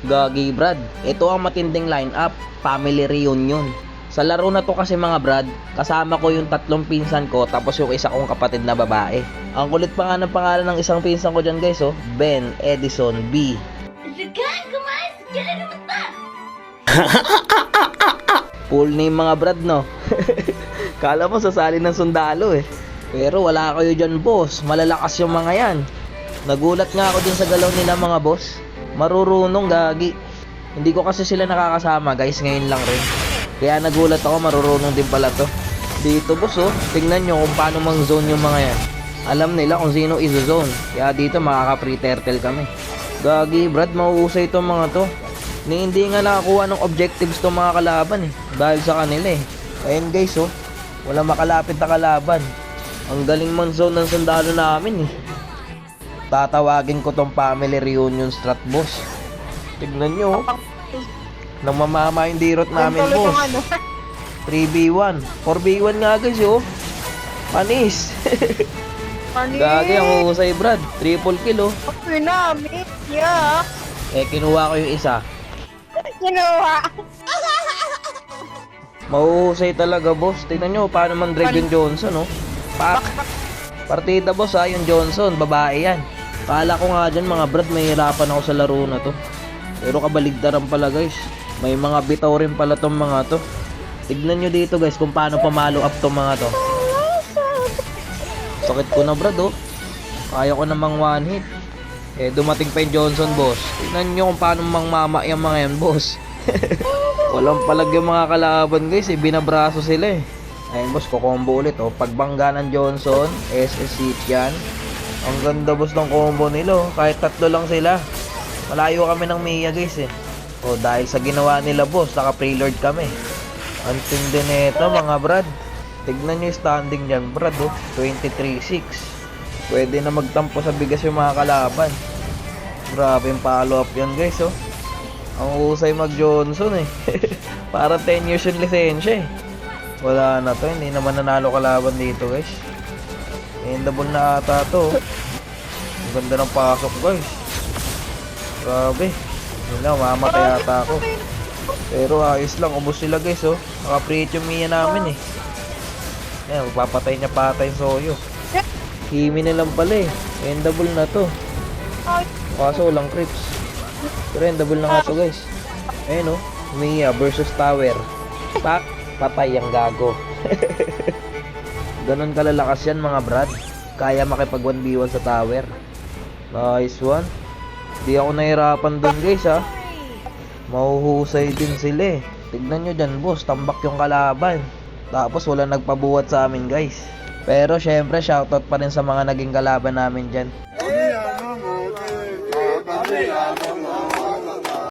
Gagi Brad, ito ang matinding lineup, family reunion. Sa laro na to kasi mga Brad, kasama ko yung 3 pinsan ko tapos yung isa kong kapatid na babae. Ang kulit pa nga ng pangalan ng isang pinsan ko dyan guys oh, Ben Edison B. Full name mga Brad no. Kala mo sasali ng sundalo eh. Pero wala kayo dyan boss, malalakas yung mga yan. Nagulat nga ako dun sa galaw nila mga boss. Marurunong gagi. Hindi ko kasi sila nakakasama guys, ngayon lang rin. Kaya nagulat ako, marurunong din pala to. Dito boss oh, tingnan nyo kung paano mang zone yung mga yan. Alam nila kung sino izo-zone. Kaya dito makaka-free turtle kami. Gagi Brad, mauusay itong mga to. Hindi nga nakakuha ng objectives itong mga kalaban eh. Dahil sa kanila eh. Ayun guys oh, wala makalapit na kalaban. Ang galing man zone ng sundalo namin eh. Tatawagin ko tong family reunion strat boss. Tignan nyo oh. Nang mamama yung dirot namin boss. 3v1 4v1 nga guys oh. Panis. Gagi ang uhusay Brad. Triple kill oh. Namin, yeah. Eh kinuha ko yung isa. Kinuha. Mahuhusay talaga boss. Tignan nyo paano man drag yung Johnson oh. Pak. Partida boss ha, yung Johnson, babae yan. Kala ko nga dyan mga Brad, may hirapan ako sa laro na to. Pero kabaligtaran pala guys. May mga bitaw rin pala tong mga to. Tignan nyo dito guys kung paano pamalo up tong mga to. Sakit ko na Brad oh. Kaya ko namang one hit. Eh dumating pa yung Johnson boss. Tignan nyo kung paano mang mama yung mga yan boss. Walang palag yung mga kalaban guys eh. Binabraso sila eh. Ayun boss, kukombo ulit oh. Pagbangga ng Johnson, SS yan. Ang ganda boss ng combo nila oh. Kahit 3 lang sila. Malayo kami ng Mia guys eh. Oh, dahil sa ginawa nila boss, naka-preload kami. Ang tindi nito mga Brad. Tignan nyo yung standing dyan Brad oh. 23-6. Pwede na magtampo sa bigas yung mga kalaban. Grabe yung follow up yan guys oh. Ang usay mag Johnson eh. Para 10 years yung lisensya eh. Wala na to, hindi naman nanalo kalaban dito guys. Endable na ata to. Ang ganda ng pasok guys. Grabe. Yun lang, mamatay ata ako. Pero ayos lang, ubos sila guys oh. Naka-preach yung Mia namin eh. Ayan, magpapatay niya patay Soyo. Kimi na lang pala eh. Endable na to. Kaso walang creeps. Pero endable na nga to guys. Ayun oh, Mia versus Tower. Pak, patay ang gago. Ganon kalalakas yan mga Brad. Kaya makipag 1v1 sa tower. Nice one. Di ako nahirapan dun guys ha. Mahuhusay din sila eh. Tignan nyo dyan boss, tambak yung kalaban. Tapos wala nagpabuhat sa amin guys. Pero syempre shoutout pa rin sa mga naging kalaban namin dyan.